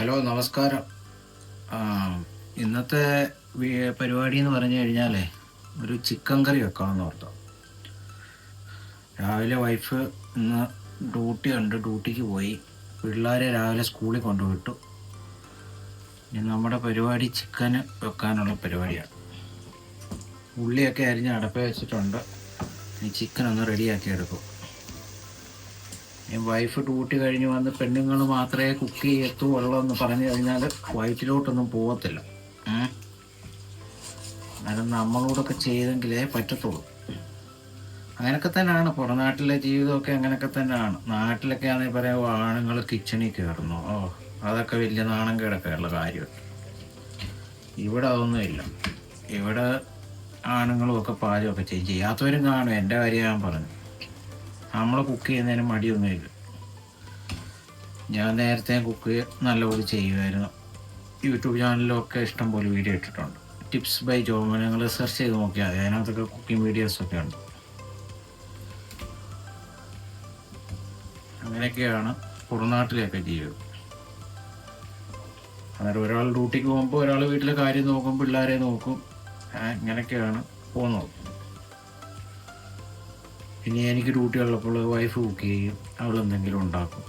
Hello, നമസ്കാരം. ആ, ഇന്നത്തെ പരിപാടി എന്ന് പറഞ്ഞു കഴിഞ്ഞാൽ ഒരു ചിക്കൻ കറി വെക്കാമെന്ന് ഓർത്തു. രാവിലെ വൈഫ് ഇന്ന് ഡ്യൂട്ടിക്ക് പോയി. പിള്ളേരെ രാവിലെ സ്കൂളിൽ കൊണ്ടുവിട്ടു. ഇനി നമ്മുടെ പരിപാടി ചിക്കൻ വെക്കാനുള്ള പരിപാടിയാണ്. ഉള്ളിയൊക്കെ അരിഞ്ഞ് അടപ്പ വെച്ചിട്ടുണ്ട്. ഇനി ചിക്കൻ ഒന്ന് റെഡിയാക്കി എടുക്കും. വൈഫ് ഡ്യൂട്ടി കഴിഞ്ഞ് വന്ന് പെണ്ണുങ്ങൾ മാത്രമേ കുക്ക് ചെയ്യത്തുള്ളൂ എന്ന് പറഞ്ഞു കഴിഞ്ഞാൽ വയറ്റിലോട്ടൊന്നും പോകത്തില്ല. അന്നേരം നമ്മളോടൊക്കെ ചെയ്തെങ്കിലേ പറ്റത്തുള്ളൂ. അങ്ങനെയൊക്കെ തന്നെയാണ് പുറനാട്ടിലെ ജീവിതമൊക്കെ. അങ്ങനെയൊക്കെ തന്നെയാണ്. നാട്ടിലൊക്കെ ആണെങ്കിൽ പറയാം ആണുങ്ങൾ കിച്ചണിൽ കയറുന്നു, അതൊക്കെ വലിയ നാണം കേടൊക്കെയുള്ള കാര്യമുണ്ട്. ഇവിടെ അതൊന്നുമില്ല. ഇവിടെ ആണുങ്ങളും ഒക്കെ പാചകമൊക്കെ ചെയ്യാത്തവരും കാണും. എൻ്റെ കാര്യം ഞാൻ പറഞ്ഞു. നമ്മൾ കുക്ക് ചെയ്യുന്നതിന് മടിയൊന്നുമില്ല. ഞാൻ നേരത്തെ കുക്ക് നല്ലപോലെ ചെയ്യുമായിരുന്നു. യൂട്യൂബ് ചാനലിലൊക്കെ ഇഷ്ടംപോലെ വീഡിയോ ഇട്ടിട്ടുണ്ട്. ടിപ്സ് ബൈ ജോ, നിങ്ങൾ സെർച്ച് ചെയ്ത് നോക്കിയാൽ മതി. അതിനകത്തൊക്കെ കുക്കിംഗ് വീഡിയോസൊക്കെ ഉണ്ട്. അങ്ങനെയൊക്കെയാണ് പുറനാട്ടിലെയൊക്കെ ജീവിതം. അന്നേരം ഒരാൾ ഡ്യൂട്ടിക്ക് പോകുമ്പോൾ ഒരാൾ വീട്ടിലെ കാര്യം നോക്കും, പിള്ളേരെ നോക്കും. ഇങ്ങനെയൊക്കെയാണ് പോകുന്നത്. ഇനി എനിക്ക് ഡ്യൂട്ടി ഉള്ളപ്പോൾ വൈഫ് കുക്ക് ചെയ്യും, അവൾ എന്തെങ്കിലും ഉണ്ടാക്കും.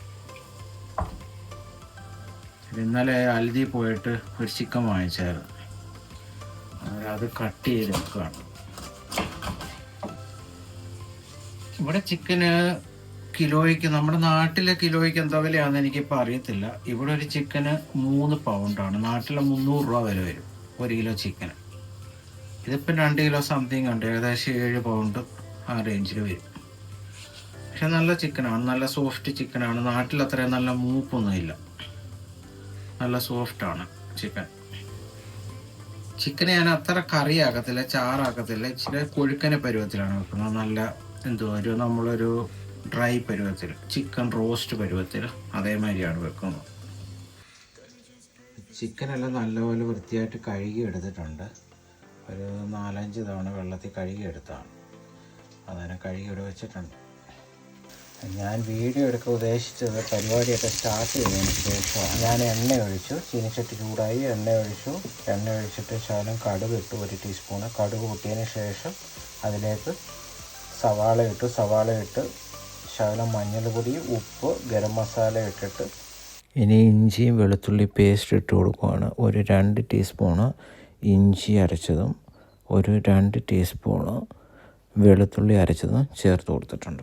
ഇന്നലെ അൽദി പോയിട്ട് ഒരു ചിക്കൻ വാങ്ങിച്ചായിരുന്നു. അത് കട്ട് ചെയ്ത് വെക്കുകയാണ്. ഇവിടെ ചിക്കന് കിലോയ്ക്ക്, നമ്മുടെ നാട്ടിലെ കിലോയ്ക്ക് എന്താ വിലയാണെന്ന് എനിക്കിപ്പോൾ അറിയത്തില്ല. ഇവിടെ ഒരു ചിക്കന് 3 പൗണ്ടാണ്. നാട്ടിലെ 300 രൂപ വില വരും 1 കിലോ ചിക്കന്. ഇതിപ്പം 2 കിലോ സംതിങ് ഉണ്ട്, ഏകദേശം 7 പൗണ്ട് ആ റേഞ്ചിൽ വരും. പക്ഷെ നല്ല ചിക്കനാണ്, നല്ല സോഫ്റ്റ് ചിക്കനാണ്. നാട്ടിൽ അത്രയും നല്ല മൂപ്പൊന്നുമില്ല, നല്ല സോഫ്റ്റാണ് ചിക്കൻ. ചിക്കന് ഞാൻ അത്ര കറിയാക്കത്തില്ല, ചാറാക്കത്തില്ല. ഇച്ചിരി കൊഴുക്കനെ പരുവത്തിലാണ് വെക്കുന്നത്. നല്ല നമ്മളൊരു ഡ്രൈ പരുവത്തിൽ, ചിക്കൻ റോസ്റ്റ് പരുവത്തിൽ അതേമാതിരിയാണ് വെക്കുന്നത്. ചിക്കനെല്ലാം നല്ലപോലെ വൃത്തിയായിട്ട് കഴുകി എടുത്തിട്ടുണ്ട്. ഒരു 4-5 തവണ വെള്ളത്തിൽ കഴുകി എടുത്താണ്. അതിനെ കഴുകി ഇവിടെ വെച്ചിട്ടുണ്ട്. ഞാൻ വീഡിയോ എടുക്കാൻ ഉദ്ദേശിച്ചത് പരിപാടിയൊക്കെ സ്റ്റാർട്ട് ചെയ്തതിന് ശേഷം ഞാൻ എണ്ണ ഒഴിച്ചു. ചീനിച്ചട്ടി ചൂടായി, എണ്ണ ഒഴിച്ചിട്ട് ശകലം കടുക് ഇട്ടു, 1 ടീസ്പൂണ് കടുക് പൊട്ടിയതിന് ശേഷം അതിലേക്ക് സവാള ഇട്ട് ശകലം മഞ്ഞൾപ്പൊടി, ഉപ്പ്, ഗരം മസാല ഇട്ടിട്ട് ഇനി ഇഞ്ചിയും വെളുത്തുള്ളി പേസ്റ്റ് ഇട്ട് കൊടുക്കുകയാണ്. ഒരു 2 ടീസ്പൂണ് ഇഞ്ചി അരച്ചതും ഒരു 2 ടീസ്പൂണ് വെളുത്തുള്ളി അരച്ചതും ചേർത്ത് കൊടുത്തിട്ടുണ്ട്.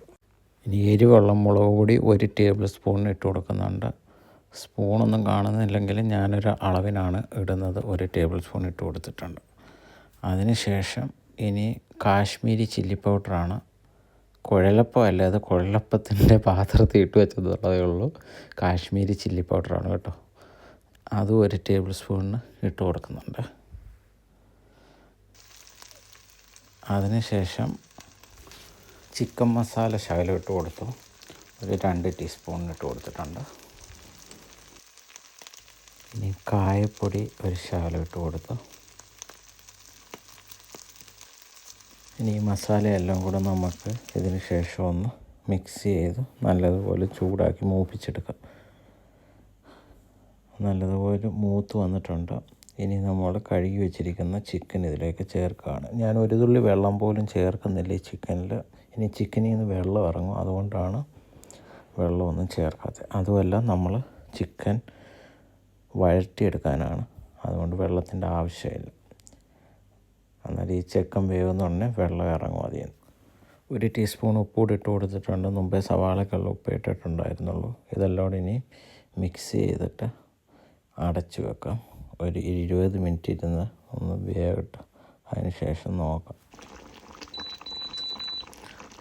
ഇനി എരിവെള്ളം മുളക് പൊടി 1 ടേബിൾ സ്പൂൺ ഇട്ട് കൊടുക്കുന്നുണ്ട്. സ്പൂണൊന്നും കാണുന്നില്ലെങ്കിൽ ഞാനൊരു അളവിനാണ് ഇടുന്നത്. 1 ടേബിൾ സ്പൂൺ ഇട്ട് കൊടുത്തിട്ടുണ്ട്. അതിനുശേഷം ഇനി കാശ്മീരി ചില്ലി പൗഡറാണ്. കുഴലപ്പം അല്ല, അത് കുഴലപ്പത്തിൻ്റെ പാത്രത്തിൽ ഇട്ട് വെച്ചതുള്ളതേ ഉള്ളൂ. കാശ്മീരി ചില്ലി പൗഡറാണ് കേട്ടോ. അതും 1 ടേബിൾ സ്പൂണിന് ഇട്ട് കൊടുക്കുന്നുണ്ട്. അതിനുശേഷം ചിക്കൻ മസാല ശകലം ഇട്ട് കൊടുത്തു, ഒരു 2 ടീസ്പൂണിന് ഇട്ട് കൊടുത്തിട്ടുണ്ട്. ഇനി കായപ്പൊടി ഒരു ശകലം ഇട്ട് കൊടുത്തു. ഇനി ഈ മസാലയെല്ലാം കൂടെ നമുക്ക് ഇതിന് ശേഷം ഒന്ന് മിക്സ് ചെയ്ത് നല്ലതുപോലെ ചൂടാക്കി മൂപ്പിച്ചെടുക്കാം. നല്ലതുപോലെ മൂത്ത് വന്നിട്ടുണ്ട്. ഇനി നമ്മൾ കഴുകി വെച്ചിരിക്കുന്ന ചിക്കൻ ഇതിലേക്ക് ചേർക്കുകയാണ്. ഞാൻ 1 തുള്ളി വെള്ളം പോലും ചേർക്കുന്നില്ല ഈ ചിക്കനിൽ. ഇനി ചിക്കനിൽ നിന്ന് വെള്ളം ഇറങ്ങും, അതുകൊണ്ടാണ് വെള്ളമൊന്നും ചേർക്കാത്തത്. അതുമല്ല, നമ്മൾ ചിക്കൻ വഴറ്റിയെടുക്കാനാണ്, അതുകൊണ്ട് വെള്ളത്തിൻ്റെ ആവശ്യമില്ല. എന്നാൽ ഈ ചിക്കൻ വേവുന്നുടനെ വെള്ളം ഇറങ്ങും അതിൽ നിന്ന്. 1 ടീസ്പൂൺ ഉപ്പൂടി ഇട്ട് കൊടുത്തിട്ടുണ്ട്. മുമ്പേ സവാളക്കുള്ള ഉപ്പ് ഇട്ടിട്ടുണ്ടായിരുന്നുള്ളൂ. ഇതെല്ലാം കൂടി ഇനി മിക്സ് ചെയ്തിട്ട് അടച്ച് വെക്കാം. ഒരു 20 മിനിറ്റ് ഇരുന്ന് ഒന്ന് വേവട്ടെ. അതിന് ശേഷം നോക്കാം.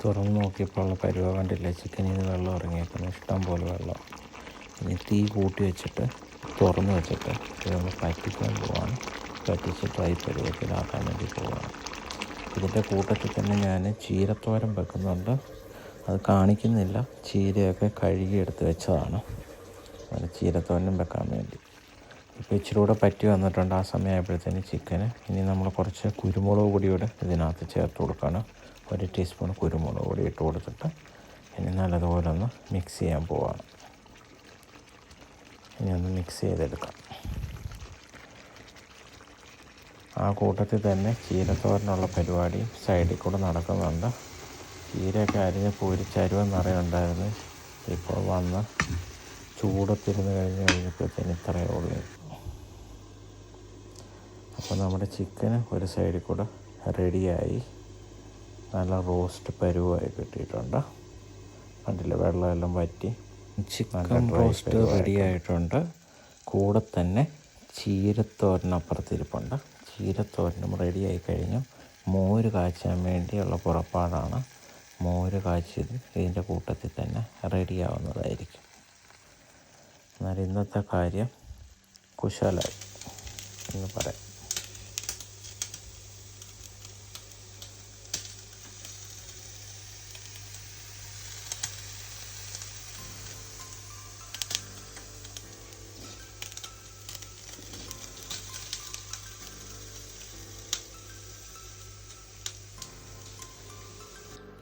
തുറന്ന് നോക്കിയപ്പോൾ ഉള്ള പരുവ കണ്ടില്ല, ചിക്കനിൽ നിന്ന് വെള്ളം ഇറങ്ങിയേക്കുന്നു, ഇഷ്ടം പോലെ വെള്ളം. ഇനി തീ കൂട്ടി വെച്ചിട്ട് തുറന്ന് വെച്ചിട്ട് ഇതൊന്ന് പറ്റിക്കാൻ പോവാണ്. പറ്റിച്ച് ഡ്രൈ പരുവത്തിലാക്കാൻ വേണ്ടി പോവാണ്. ഇതിൻ്റെ കൂട്ടത്തിൽ തന്നെ ഞാൻ ചീരത്തോരൻ വെക്കുന്നുണ്ട്. അത് കാണിക്കുന്നില്ല. ചീരയൊക്കെ കഴുകി എടുത്ത് വെച്ചതാണ്, അത് ചീരത്തോരനും വെക്കാൻ വേണ്ടി. ഇപ്പോൾ ഇച്ചിരി കൂടെ പറ്റി വന്നിട്ടുണ്ട്. ആ സമയമായപ്പോഴത്തേന് ചിക്കന് ഇനി നമ്മൾ കുറച്ച് കുരുമുളക് പൊടിയോടെ ഇതിനകത്ത് ചേർത്ത് കൊടുക്കുകയാണ്. 1 ടീസ്പൂൺ കുരുമുളക് പൊടി ഇട്ട് കൊടുത്തിട്ട് ഇനി നല്ലതുപോലെ ഒന്ന് മിക്സ് ചെയ്യാൻ പോവാണ്. ഇനി ഒന്ന് മിക്സ് ചെയ്തെടുക്കാം. ആ കൂട്ടത്തിൽ തന്നെ ചീരത്തോരനുള്ള പരിപാടിയും സൈഡിൽ കൂടെ നടക്കുന്നുണ്ട്. ചീരയൊക്കെ അരിഞ്ഞ് പൂരിച്ചരുവെന്നറിയുണ്ടായിരുന്നു. ഇപ്പോൾ വന്ന് ചൂടത്തിരുന്ന് കഴിഞ്ഞപ്പോഴത്തേന് ഇത്രയേ ഉള്ളൂ. അപ്പോൾ നമ്മുടെ ചിക്കന് ഒരു സൈഡിൽ കൂടെ റെഡിയായി നല്ല റോസ്റ്റ് പരുവായി കിട്ടിയിട്ടുണ്ട്. കണ്ടില്ല, വെള്ളമെല്ലാം വറ്റി ചിക്കൻ റോസ്റ്റ് റെഡിയായിട്ടുണ്ട്. കൂടെ തന്നെ ചീരത്തോരനപ്പുറത്തിരിപ്പുണ്ട്. ചീരത്തോരനും റെഡിയായി കഴിഞ്ഞു. മോര് കാച്ചാൻ വേണ്ടിയുള്ള പുറപ്പാടാണ്. മോര് കാച്ചിയത് ഇതിൻ്റെ കൂട്ടത്തിൽ തന്നെ റെഡിയാവുന്നതായിരിക്കും. എന്നാൽ ഇന്നത്തെ കാര്യം കുശാലായി എന്ന് പറയാം.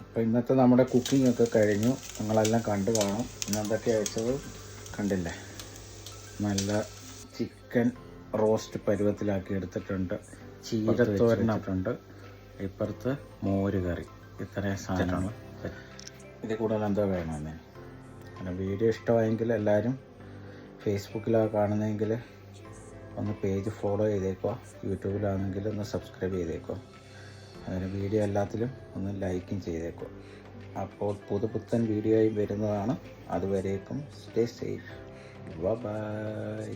അപ്പോൾ ഇന്നത്തെ നമ്മുടെ കുക്കിംഗ് ഒക്കെ കഴിഞ്ഞു. നിങ്ങളെല്ലാം കണ്ടു കാണും. ഇന്ന് എന്തൊക്കെ അയച്ചത് കണ്ടില്ലേ? നല്ല ചിക്കൻ റോസ്റ്റ് പരുവത്തിലാക്കി എടുത്തിട്ടുണ്ട്. ചീരത്തോരനിട്ടുണ്ട്. ഇപ്പുറത്ത് മോര് കറി. ഇത്രയും സാധനമാണ്. ഇതിൽ കൂടുതൽ എന്തോ വേണമെന്നേ. അങ്ങനെ വീഡിയോ ഇഷ്ടമായെങ്കിൽ എല്ലാവരും ഫേസ്ബുക്കിലാണ് കാണുന്നതെങ്കിൽ ഒന്ന് പേജ് ഫോളോ ചെയ്തേക്കുക. യൂട്യൂബിലാണെങ്കിൽ ഒന്ന് സബ്സ്ക്രൈബ് ചെയ്തേക്കുക. അതിന് വീഡിയോ എല്ലാത്തിലും ഒന്ന് ലൈക്കും ചെയ്തേക്കുക. അപ്പോൾ പുതുപുത്തൻ വീഡിയോയും വരുന്നതാണ്. അതുവരേക്കും സ്റ്റേ സേഫ്. ബൈ.